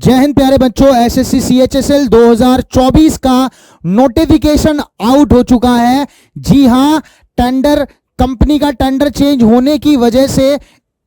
जय हिंद प्यारे बच्चों। एसएससी सीएचएसएल 2024 का नोटिफिकेशन आउट हो चुका है। जी हां, टेंडर कंपनी का टेंडर चेंज होने की वजह से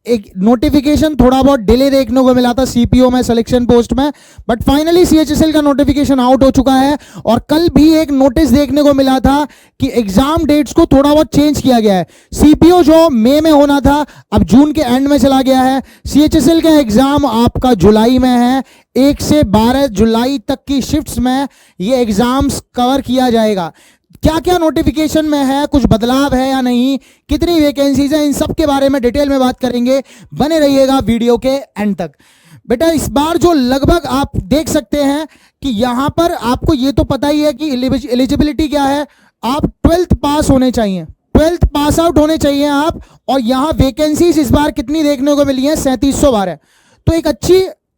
एक नोटिफिकेशन थोड़ा बहुत डिले देखने को मिला था सीपीओ में, सिलेक्शन पोस्ट में, बट फाइनली सीएचएसएल का नोटिफिकेशन आउट हो चुका है। और कल भी एक नोटिस देखने को मिला था कि एग्जाम डेट्स को थोड़ा बहुत चेंज किया गया है। सीपीओ जो मई में होना था अब जून के एंड में चला गया है। सीएचएसएल का एग्जाम आपका जुलाई में है। 1 से 12 जुलाई तक की शिफ्ट्स में ये एग्जाम्स कवर किया जाएगा। क्या क्या नोटिफिकेशन में है, कुछ बदलाव है या नहीं, कितनी वैकेंसीज है, इन सब के बारे में डिटेल में बात करेंगे। बने रहिएगा वीडियो के एंड तक। बेटा इस बार जो लगभग आप देख सकते हैं कि यहां पर आपको ये तो पता ही है कि एलिजिबिलिटी क्या है। आप 12th पास होने चाहिए, 12th पास आउट होने चाहिए आप। और यहां वैकेंसीज इस बार कितनी देखने को मिली है? 3712। तो एक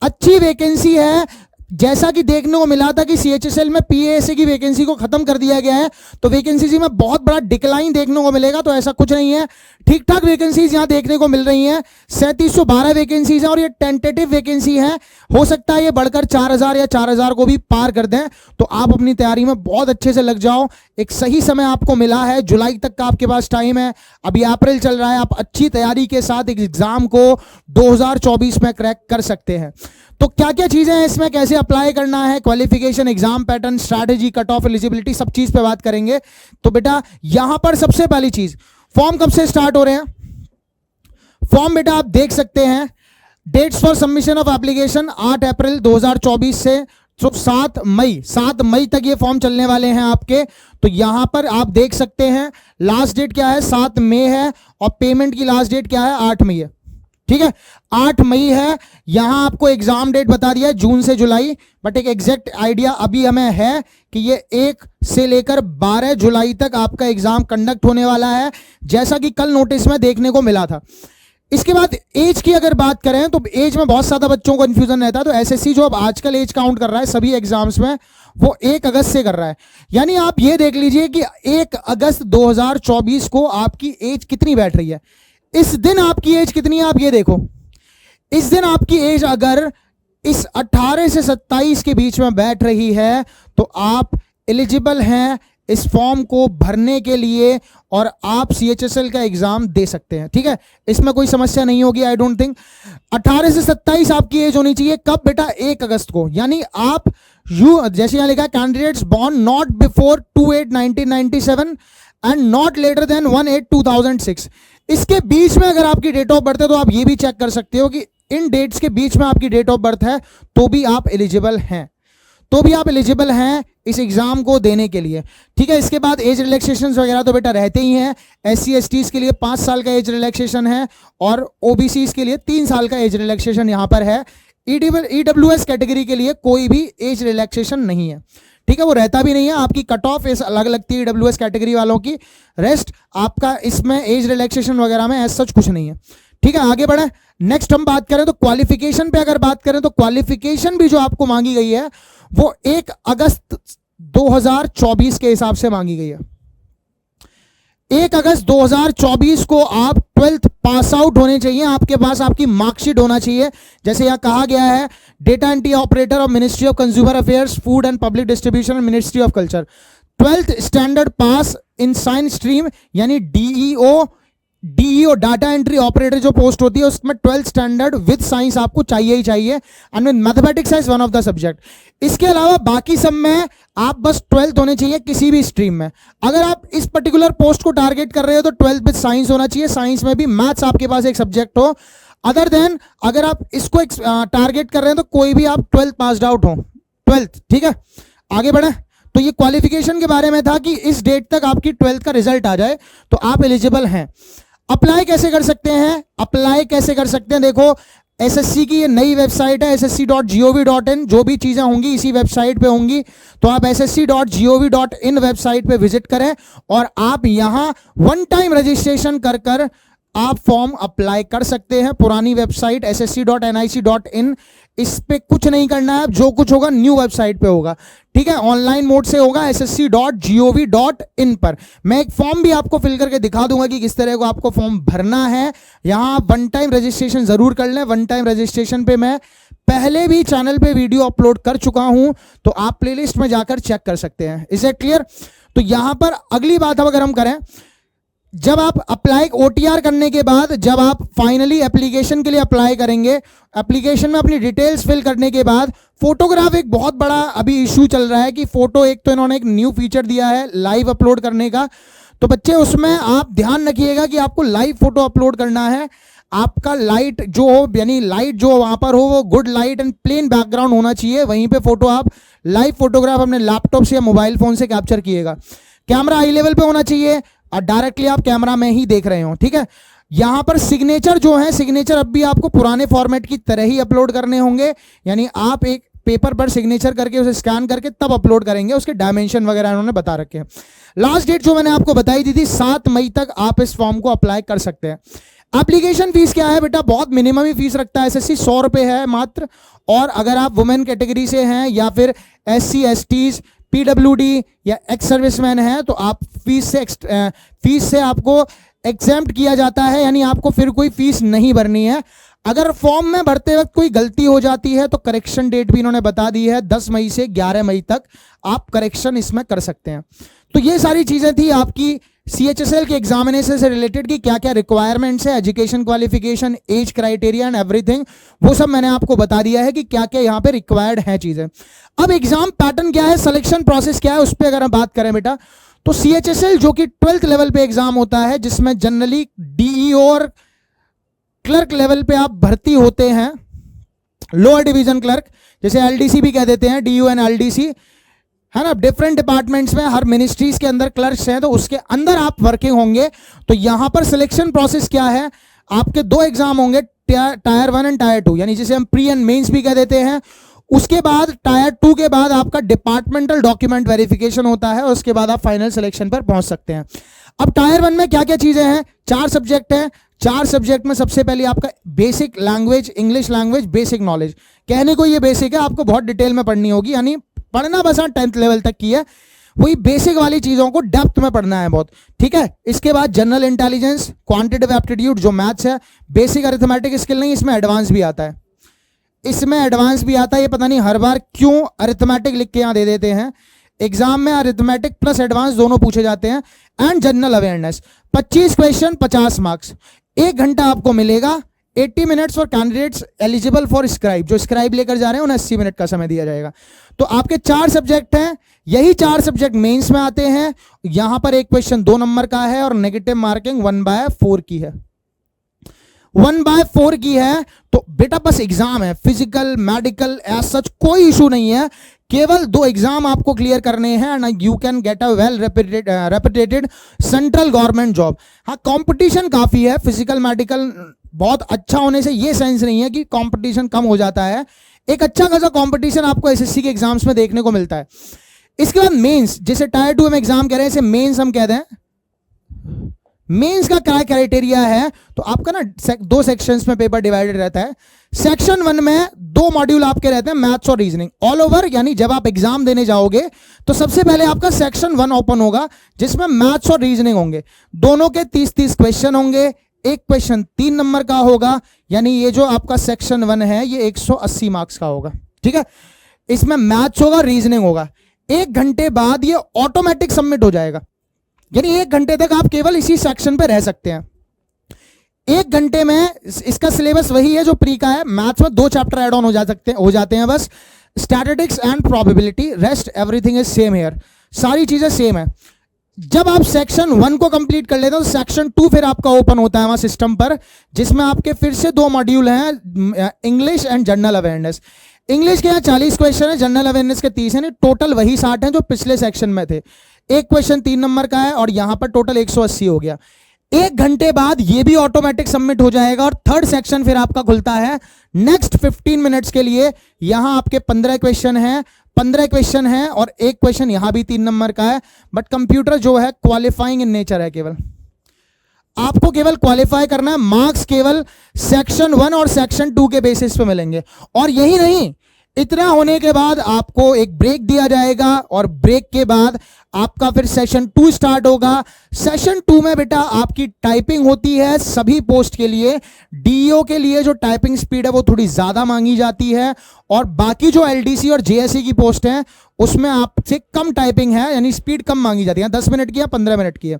अच्छी वैकेंसी है। जैसा कि देखने को मिला था कि सीएचएसएल में पीएएसए की वैकेंसी को खत्म कर दिया गया है, तो वैकेंसी में बहुत बड़ा डिक्लाइन देखने को मिलेगा, तो ऐसा कुछ नहीं है। ठीक ठाक वैकेंसीज यहां देखने को मिल रही हैं। 3712 वैकेंसीज हैं और ये टेंटेटिव वैकेंसी है। हो सकता है ये बढ़कर 4000 या 4000 को भी पार कर दें। तो आप अपनी तैयारी में बहुत अच्छे से लग जाओ। एक सही समय आपको मिला है, जुलाई तक का आपके पास टाइम है। अभी अप्रैल चल रहा है, आप अच्छी तैयारी के साथ एग्जाम को 2024 में क्रैक कर सकते हैं। तो क्या क्या चीजें हैं इसमें, कैसे अप्लाई करना है, qualification, exam pattern, strategy, cut off, eligibility, सब चीज पे बात करेंगे। तो बेटा यहां पर सबसे पहली चीज, फॉर्म कब से स्टार्ट हो रहे हैं? फॉर्म बेटा आप देख सकते हैं, dates for submission of application 8 April 2024 से तो 7 मई तक ये फॉर्म चलने वाले हैं आपके। तो यहां पर आप देख सकते हैं लास्ट डेट क्या है? 7 मई है। और पेमेंट की लास्ट डेट क्या है? 8 मई है। ठीक है, 8 मई है। यहां आपको एग्जाम डेट बता दिया है जून से जुलाई, बट एक एग्जैक्ट आइडिया अभी हमें है कि ये 1 से लेकर 12 जुलाई तक आपका एग्जाम कंडक्ट होने वाला है, जैसा कि कल नोटिस में देखने को मिला था। इसके बाद एज की अगर बात करें तो एज में बहुत ज्यादा बच्चों को कंफ्यूजन रहता है। तो एसएससी जो अब आजकल एज काउंट कर रहा है सभी एग्जाम्स में, वो 1 अगस्त से कर रहा है। यानी आप ये देख लीजिए कि 1 अगस्त 2024 को आपकी एज कितनी बैठ रही है। इस दिन आपकी एज कितनी है आप ये देखो। इस दिन आपकी एज अगर इस 18 से 27 के बीच में बैठ रही है तो आप एलिजिबल हैं इस फॉर्म को भरने के लिए और आप सीएचएसएल का एग्जाम दे सकते हैं। ठीक है, इसमें कोई समस्या नहीं होगी, आई डोंट थिंक। 18 से 27 आपकी एज होनी चाहिए। कब बेटा? 1 अगस्त को। यानी आप जैसे यहां लिखा है, candidates born not before 2/8/1997 and not later than 1/8/2006। इसके बीच में अगर आपकी डेट ऑफ बर्थ है तो आप ये भी चेक कर सकते हो कि इन डेट्स के बीच में आपकी डेट ऑफ बर्थ है तो भी आप एलिजिबल हैं, इस एग्जाम को देने के लिए। ठीक है, इसके बाद एज रिलैक्सेशन वगैरह तो बेटा रहते ही हैं। SC STs के लिए 5 साल का एज रिलैक्सेशन है और OBCs के लिए 3 साल का एज रिलैक्सेशन यहां पर है। EWS कैटेगरी के लिए कोई भी एज रिलैक्सेशन नहीं है। ठीक है, वो रहता भी नहीं है। आपकी कट ऑफ अलग लगती है EWS कैटेगरी वालों की। रेस्ट आपका इसमें एज रिलैक्सेशन वगैरह में ऐसा कुछ नहीं है। ठीक है, आगे बढ़े। नेक्स्ट हम बात करें तो क्वालिफिकेशन पे अगर बात करें तो क्वालिफिकेशन भी जो आपको मांगी गई है वो 1 अगस्त 2024 के हिसाब से मांगी गई है। 1 अगस्त 2024 को आप 12th पास आउट होने चाहिए, आपके पास आपकी मार्कशीट होना चाहिए। जैसे यहां कहा गया है, data entry operator of ministry of consumer affairs, food and public distribution and ministry of culture, 12th standard pass in science stream, यानी डीईओ डाटा एंट्री ऑपरेटर जो पोस्ट होती है उसमें 12th स्टैंडर्ड विद साइंस आपको चाहिए ही चाहिए, and mathematics is one of the subject. इसके अलावा बाकी सब में आप बस 12th होने चाहिए किसी भी स्ट्रीम में। अगर आप इस पर्टिकुलर पोस्ट को टारगेट कर रहे हो तो 12th विद साइंस होना चाहिए, साइंस में भी मैथ्स आपके पास एक सब्जेक्ट हो। अदर देन अगर आप इसको टारगेट कर रहे हैं तो कोई भी आप 12th पास्ड आउट हो, 12th। ठीक है, आगे बढ़े। तो ये क्वालिफिकेशन के बारे में था कि इस डेट तक आपकी 12th का रिजल्ट आ जाए तो आप एलिजिबल हैं। अप्लाई कैसे कर सकते हैं? देखो, एसएससी की ये नई वेबसाइट है ssc.gov.in। जो भी चीजें होंगी इसी वेबसाइट पे होंगी, तो आप ssc.gov.in वेबसाइट पे विजिट करें और आप यहां 1 टाइम रजिस्ट्रेशन कर आप फॉर्म अप्लाई कर सकते हैं। पुरानी वेबसाइट ssc.nic.in, इस पे कुछ नहीं करना है। जो कुछ होगा न्यू वेबसाइट पे होगा। ठीक है, ऑनलाइन मोड से होगा ssc.gov.in पर। मैं एक फॉर्म भी आपको फिल करके दिखा दूंगा कि किस तरह को आपको फॉर्म भरना है। यहां 1 टाइम रजिस्ट्रेशन जरूर कर लें। 1 टाइम रजिस्ट्रेशन पे मैं पहले भी चैनल पे वीडियो अपलोड कर चुका हूं, तो आप प्लेलिस्ट में जाकर चेक कर सकते हैं। Is it clear? तो यहां पर अगली बात अब अगर हम करें, जब आप अप्लाई ओटीआर करने के बाद जब आप फाइनली एप्लीकेशन के लिए अप्लाई करेंगे, एप्लीकेशन में अपनी डिटेल्स फिल करने के बाद फोटोग्राफ एक बहुत बड़ा अभी इशू चल रहा है कि फोटो, एक तो इन्होंने एक न्यू फीचर दिया है लाइव अपलोड करने का, तो बच्चे उसमें आप ध्यान रखिएगा कि आपको लाइव फोटो अपलोड करना है। आपका लाइट जो हो, यानी लाइट जो वहां पर हो वो good light and plain background होना चाहिए, वहीं पे फोटो आप लाइव फोटोग्राफ अपने लैपटॉप से या मोबाइल फोन से कैप्चर किएगा। कैमरा हाई लेवल पे होना चाहिए और डायरेक्टली आप कैमरा में ही देख रहे हो, ठीक है। यहां पर सिग्नेचर जो है, सिग्नेचर अब भी आपको पुराने फॉर्मेट की तरह ही अपलोड करने होंगे, यानी आप एक पेपर पर सिग्नेचर करके उसे स्कैन करके तब अपलोड करेंगे। उसके डायमेंशन वगैरह उन्होंने बता रखे हैं। लास्ट डेट जो मैंने आपको बताई दी थी 7 मई तक आप इस फॉर्म को अप्लाई कर सकते हैं। एप्लीकेशन फीस क्या है बेटा? बहुत मिनिमम ही फीस रखता है एसएससी, 100 रुपए है मात्र। और अगर आप वुमेन कैटेगरी से हैं या फिर SC STs PWD या एक्स सर्विसमैन है तो आप फीस से आपको एग्जेम्प्ट किया जाता है, यानी आपको फिर कोई फीस नहीं भरनी है। अगर फॉर्म में भरते वक्त कोई गलती हो जाती है तो करेक्शन डेट भी इन्होंने बता दी है, 10 मई से 11 मई तक आप करेक्शन इसमें कर सकते हैं। तो ये सारी चीजें थी आपकी CHSL के एग्जामिनेशन से रिलेटेड की क्या क्या रिक्वायरमेंट्स है, education qualification, age criteria and everything, वो सब मैंने आपको बता दिया है कि क्या क्या यहाँ पे रिक्वायर्ड है चीजें। अब एग्जाम पैटर्न क्या है, सिलेक्शन प्रोसेस क्या है, उस पर अगर हम बात करें बेटा, तो CHSL जो कि 12th लेवल पे एग्जाम होता है, जिसमें जनरली DEO और क्लर्क लेवल पे आप भर्ती होते हैं, लोअर डिवीजन क्लर्क, जैसे LDC भी कह देते हैं, DU एंड LDC है ना। डिफरेंट डिपार्टमेंट्स में हर मिनिस्ट्रीज के अंदर क्लर्क्स हैं, तो उसके अंदर आप वर्किंग होंगे। तो यहां पर सिलेक्शन प्रोसेस क्या है, आपके 2 एग्जाम होंगे, टायर 1 एंड टायर 2, यानी जिसे हम प्री एंड मेंस भी कह देते हैं। उसके बाद टायर 2 के बाद आपका डिपार्टमेंटल डॉक्यूमेंट वेरिफिकेशन होता है और उसके बाद आप फाइनल सिलेक्शन पर पहुंच सकते हैं। अब टायर 1 में क्या क्या चीजें हैं, 4 सब्जेक्ट हैं। 4 सब्जेक्ट में सबसे पहले आपका basic language, English language, basic knowledge. कहने को ये बेसिक है, आपको बहुत डिटेल में पढ़नी होगी, यानी पढ़ना बस 10th लेवल तक की है, वही बेसिक वाली चीजों को डेप्थ में पढ़ना है बहुत, ठीक है। इसके बाद जनरल इंटेलिजेंस, क्वांटिटेटिव एप्टीट्यूड जो मैथ्स है, बेसिक अरिथमेटिक स्किल नहीं, इसमें एडवांस भी आता है, इसमें एडवांस भी आता है। ये पता नहीं हर बार क्यों अरिथमेटिक लिख के यहां दे देते हैं, एग्जाम में अरिथमेटिक प्लस एडवांस दोनों पूछे जाते हैं। And general awareness, 25 question 50 marks, 1 घंटा आपको मिलेगा। 80 minutes for candidates eligible for scribe, जो स्क्राइब लेकर जा रहे हैं उन्हें 80 मिनट का समय दिया जाएगा। तो आपके 4 सब्जेक्ट हैं, यही 4 सब्जेक्ट मेंस में आते हैं। यहां पर एक क्वेश्चन 2 नंबर का है और नेगेटिव मार्किंग 1/4 की है, 1/4 की है। तो बेटा बस एग्जाम है, फिजिकल मेडिकल एज सच कोई इशू नहीं है, केवल 2 एग्जाम आपको क्लियर करने हैं and you can get a well reputed central government job. हाँ कंपटीशन काफी है, फिजिकल मेडिकल बहुत अच्छा होने से ये सेंस नहीं है कि कंपटीशन कम हो जाता है, एक अच्छा खासा कंपटीशन आपको एसएससी के एग्जाम्स में देखने को मिलता है। इसके बाद मेंस, जैसे टायर 2 में एग्जाम कह रहे हैं, इसे मेंस हम कहते हैं। मेंस का क्या क्राइटेरिया है, तो आपका ना 2 सेक्शंस में पेपर डिवाइडेड रहता है। सेक्शन 1 में 2 मॉड्यूल आपके रहते हैं, मैथ्स और रीजनिंग ऑल ओवर, यानी जब आप एग्जाम देने जाओगे तो सबसे पहले आपका सेक्शन 1 ओपन होगा जिसमें मैथ्स और रीजनिंग होंगे, दोनों के 30-30 क्वेश्चन होंगे। एक क्वेश्चन 3 नंबर का होगा, यानी ये जो आपका सेक्शन 1 है ये 180 मार्क्स का होगा, ठीक है। इसमें मैथ्स होगा, रीजनिंग होगा। 1 घंटे बाद ये ऑटोमेटिक सबमिट हो जाएगा, यानी 1 घंटे तक आप केवल इसी सेक्शन पे रह सकते हैं। 1 घंटे में इसका सिलेबस वही है जो प्री का है। मैथ्स में 2 चैप्टर ऐड ऑन हो जाते हैं बस, statistics and probability, rest everything is same here, सारी चीजें सेम है। जब आप सेक्शन 1 को कंप्लीट कर लेते हो तो सेक्शन 2 फिर आपका ओपन होता है वहां सिस्टम पर, जिसमें आपके फिर से 2 मॉड्यूल हैं, English and general awareness. English के यहाँ 40 क्वेश्चन है, जनरल अवेयरनेस के 30 है, टोटल वही 60 हैं जो पिछले सेक्शन में थे। एक क्वेश्चन 3 नंबर का है और यहां पर टोटल 180 हो गया। 1 घंटे बाद ये भी ऑटोमेटिक सबमिट हो जाएगा और 3rd सेक्शन फिर आपका खुलता है नेक्स्ट 15 मिनट्स के लिए। यहां आपके 15 क्वेश्चन हैं और एक क्वेश्चन यहां भी 3 नंबर का है, बट कंप्यूटर जो है क्वालिफाइंग इन नेचर है, केवल आपको केवल क्वालिफाई करना है। मार्क्स केवल सेक्शन 1 और सेक्शन 2 के बेसिस पे मिलेंगे। और यही नहीं, इतना होने के बाद आपको एक ब्रेक दिया जाएगा और ब्रेक के बाद आपका फिर सेशन 2 स्टार्ट होगा। सेशन 2 में बेटा आपकी टाइपिंग होती है सभी पोस्ट के लिए। डीईओ के लिए जो टाइपिंग स्पीड है वो थोड़ी ज्यादा मांगी जाती है और बाकी जो एलडीसी और जेएससी की पोस्ट है उसमें आपसे कम टाइपिंग है, यानी स्पीड कम मांगी जाती है। 10 मिनट की या 15 मिनट की है,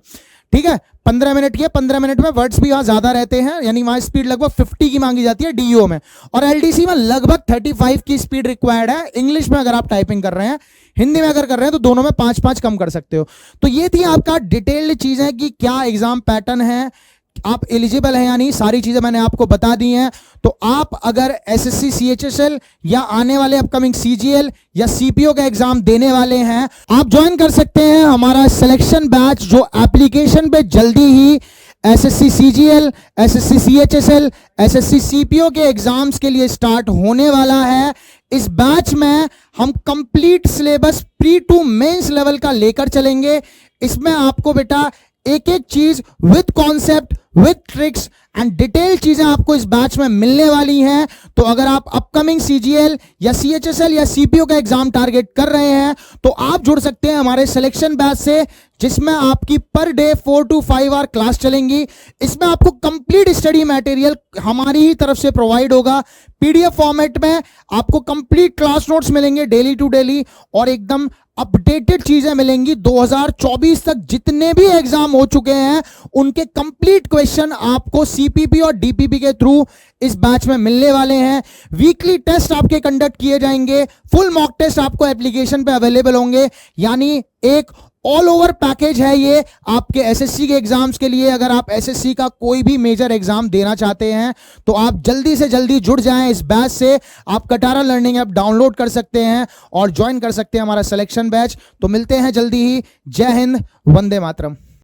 ठीक है, 15 मिनट की है। 15 मिनट में वर्ड्स भी वहां ज्यादा रहते हैं, यानी वहां स्पीड लगभग 50 की मांगी जाती है डीईओ में, और एलडीसी में लगभग 35 की स्पीड रिक्वायर्ड है। इंग्लिश में अगर आप टाइपिंग कर रहे हैं, हिंदी में अगर कर रहे हैं तो दोनों में 5-5 कम कर सकते हो। तो ये थी आपका डिटेल्ड चीजें कि क्या एग्जाम पैटर्न है, आप एलिजिबल हैं या नहीं, सारी चीजें मैंने आपको बता दी हैं। तो आप अगर एसएससी सीएचएसएल या आने वाले अपकमिंग सीजीएल या सीपीओ का एग्जाम देने वाले हैं, आप ज्वाइन कर सकते हैं हमारा सिलेक्शन बैच, जो एप्लीकेशन पे जल्दी ही SSC CGL, SSC CHSL, SSC CPO के एग्जाम्स के लिए स्टार्ट होने वाला है। इस बैच में हम complete syllabus pre to mains level का लेकर चलेंगे। इसमें आपको बेटा एक एक चीज with concept, with tricks and detail चीजें आपको इस बैच में मिलने वाली हैं। तो अगर आप अपकमिंग सीजीएल या सीएचएसएल या सीपीओ का एग्जाम टारगेट कर रहे हैं तो आप जुड़ सकते हैं हमारे सिलेक्शन बैच से, जिसमें आपकी per day 4 to 5 our class चलेंगी। इसमें आपको कंप्लीट स्टडी मटेरियल हमारी ही तरफ से प्रोवाइड होगा। पीडीएफ फॉर्मेट में आपको कंप्लीट क्लास नोट्स मिलेंगे डेली टू डेली, और एकदम अपडेटेड चीजें मिलेंगी। 2024 तक जितने भी एग्जाम हो चुके हैं उनके कंप्लीट क्वेश्चन आपको सीपीपी और डीपीपी के थ्रू इस बैच में मिलने वाले हैं। वीकली टेस्ट आपके कंडक्ट किए जाएंगे, फुल मॉक टेस्ट आपको एप्लीकेशन पे अवेलेबल होंगे, यानी एक ऑल ओवर पैकेज है ये आपके एसएससी के एग्जाम्स के लिए। अगर आप एसएससी का कोई भी मेजर एग्जाम देना चाहते हैं तो आप जल्दी से जल्दी जुड़ जाएं इस बैच से। आप कटारा लर्निंग ऐप डाउनलोड कर सकते हैं और ज्वाइन कर सकते हैं हमारा सिलेक्शन बैच। तो मिलते हैं जल्दी ही। जय हिंद, वंदे मातरम।